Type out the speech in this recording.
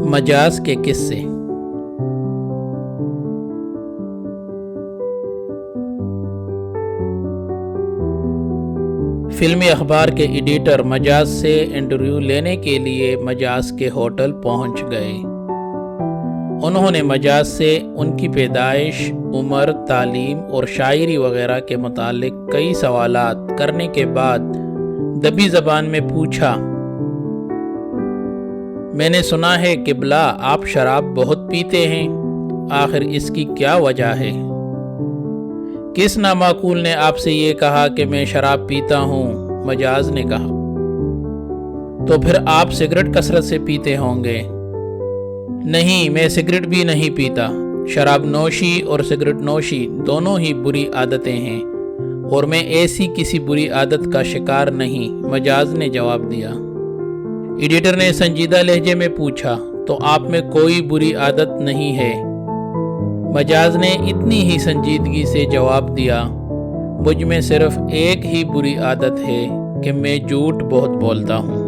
مجاز کے قصے۔ فلمی اخبار کے ایڈیٹر مجاز سے انٹرویو لینے کے لیے مجاز کے ہوٹل پہنچ گئے۔ انہوں نے مجاز سے ان کی پیدائش، عمر، تعلیم اور شاعری وغیرہ کے متعلق کئی سوالات کرنے کے بعد دبی زبان میں پوچھا، میں نے سنا ہے قبلہ آپ شراب بہت پیتے ہیں، آخر اس کی کیا وجہ ہے؟ کس نامعقول نے آپ سے یہ کہا کہ میں شراب پیتا ہوں؟ مجاز نے کہا، تو پھر آپ سگریٹ کثرت سے پیتے ہوں گے۔ نہیں، میں سگریٹ بھی نہیں پیتا۔ شراب نوشی اور سگریٹ نوشی دونوں ہی بری عادتیں ہیں اور میں ایسی کسی بری عادت کا شکار نہیں، مجاز نے جواب دیا۔ ایڈیٹر نے سنجیدہ لہجے میں پوچھا، تو آپ میں کوئی بری عادت نہیں ہے؟ مجاز نے اتنی ہی سنجیدگی سے جواب دیا، مجھ میں صرف ایک ہی بری عادت ہے کہ میں جھوٹ بہت بولتا ہوں۔